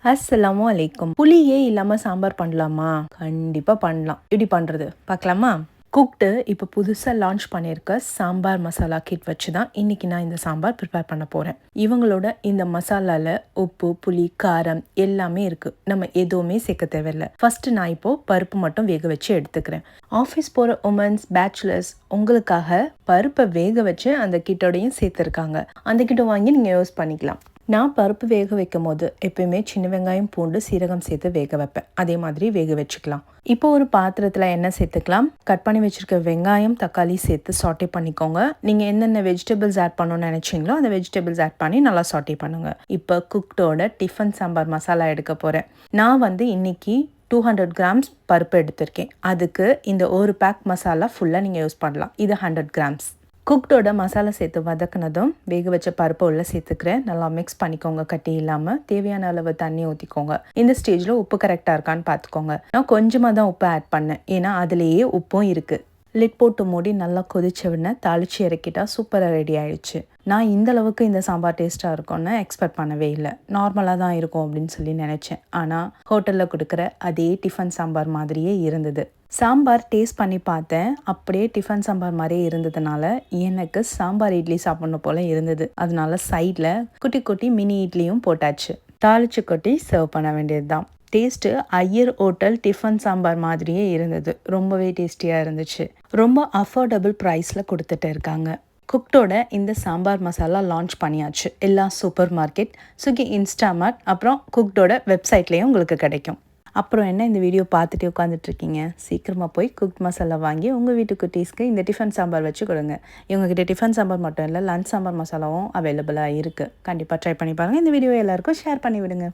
அஸ்ஸலாமு அலைக்கும். புளியே இல்லாம சாம்பார் பண்ணலாமா? கண்டிப்பா பண்ணலாம். எப்படி பண்றது பார்க்கலாமா? குக்டு இப்போ புதுசா லான்ச் பண்ணியிருக்க சாம்பார் மசாலா கிட் வச்சு தான் இன்னைக்கு நான் இந்த சாம்பார் ப்ரிப்பேர் பண்ண போறேன். இவங்களோட இந்த மசாலால உப்பு, புளி, காரம் எல்லாமே இருக்கு. நம்ம எதுவுமே சேர்க்க தேவையில்ல. ஃபர்ஸ்ட் நான் இப்போ பருப்பு மட்டும் வேக வச்சு எடுத்துக்கிறேன். ஆஃபீஸ் போற உமன்ஸ், பேச்சுலர்ஸ் உங்களுக்காக பருப்பை வேக வச்சு அந்த கிட்டோடையும் சேர்த்துருக்காங்க. அந்த கிட்ட வாங்கி நீங்கள் யூஸ் பண்ணிக்கலாம். நான் பருப்பு வேக வைக்கும் போது எப்பயுமே சின்ன வெங்காயம், பூண்டு, சீரகம் சேர்த்து வேக வைப்பேன். அதே மாதிரி வேக வச்சுக்கலாம். இப்போ ஒரு பாத்திரத்தில் எண்ணெய் சேர்த்துக்கலாம். கட் பண்ணி வச்சிருக்க வெங்காயம், தக்காளி சேர்த்து சாட்டே பண்ணிக்கோங்க. நீங்கள் என்னென்ன வெஜிடபிள்ஸ் ஆட் பண்ணணும்னு நினச்சிங்களோ அந்த வெஜிடபிள்ஸ் ஆட் பண்ணி நல்லா சாட்டே பண்ணுங்கள். இப்போ குக்டோட டிஃபன் சாம்பார் மசாலா எடுக்க போகிறேன். நான் இன்னைக்கு 200 கிராம்ஸ் பருப்பு எடுத்திருக்கேன். அதுக்கு இந்த ஒரு பேக் மசாலா ஃபுல்லாக நீங்கள் யூஸ் பண்ணலாம். இது 100 கிராம்ஸ். குக்டோட மசாலா சேர்த்து வதக்குனதும் வேக வச்ச பருப்பு உள்ள சேர்த்துக்கிறேன். நல்லா மிக்ஸ் பண்ணிக்கோங்க கட்டி இல்லாமல். தேவையான அளவு தண்ணி ஊற்றிக்கோங்க. இந்த ஸ்டேஜில் உப்பு கரெக்டாக இருக்கான்னு பார்த்துக்கோங்க. நான் கொஞ்சமாக தான் உப்பு ஆட் பண்ணேன், ஏன்னா அதுலேயே உப்பும் இருக்குது. லிட் போட்டு மூடி நல்லா கொதிச்ச உடனே தாளித்து இறக்கிட்டா சூப்பராக ரெடி ஆயிடுச்சு. நான் இந்த அளவுக்கு இந்த சாம்பார் டேஸ்ட்டாக இருக்கும்னு எக்ஸ்பெக்ட் பண்ணவே இல்லை. நார்மலாக தான் இருக்கும் அப்படின்னு சொல்லி நினச்சேன். ஆனால் ஹோட்டலில் கொடுக்குற அதே டிஃபன் சாம்பார் மாதிரியே இருந்தது. சாம்பார் டேஸ்ட் பண்ணி பார்த்தேன். அப்படியே டிஃபன் சாம்பார் மாதிரியே இருந்ததுனால எனக்கு சாம்பார் இட்லி சாப்பிட்ணும் போல் இருந்தது. அதனால சைடில் குட்டி குட்டி மினி இட்லியும் போட்டாச்சு. தாளிச்சு கொட்டி சர்வ் பண்ண வேண்டியது தான். Taste Iyer hotel tiffin sambar மாதிரியே இருந்தது. ரொம்பவே டேஸ்டியாக இருந்துச்சு. ரொம்ப அஃபோர்டபுள் ப்ரைஸில் கொடுத்துட்டு இருக்காங்க. குக்டோட இந்த சாம்பார் மசாலா லான்ச் பண்ணியாச்சு. எல்லா சூப்பர் மார்க்கெட், ஸ்விக்கி, இன்ஸ்டாமார்ட், அப்புறம் குக்டோட வெப்சைட்லேயும் உங்களுக்கு கிடைக்கும். அப்புறம் என்ன இந்த வீடியோ பார்த்துட்டு உட்காந்துட்ருக்கீங்க? சீக்கிரமாக போய் குக்ட் மசாலா வாங்கி உங்கள் வீட்டு குட்டீஸ்க்கு இந்த டிஃபன் சாம்பார் வச்சு கொடுங்க. இவங்ககிட்ட டிஃபன் சாம்பார் மட்டும் இல்லை, லஞ்ச் சாம்பார் மசாலாவும் அவைலபிளாக இருக்குது. கண்டிப்பாக ட்ரை பண்ணி பாருங்கள். இந்த வீடியோ எல்லாருக்கும் ஷேர் பண்ணி விடுங்க.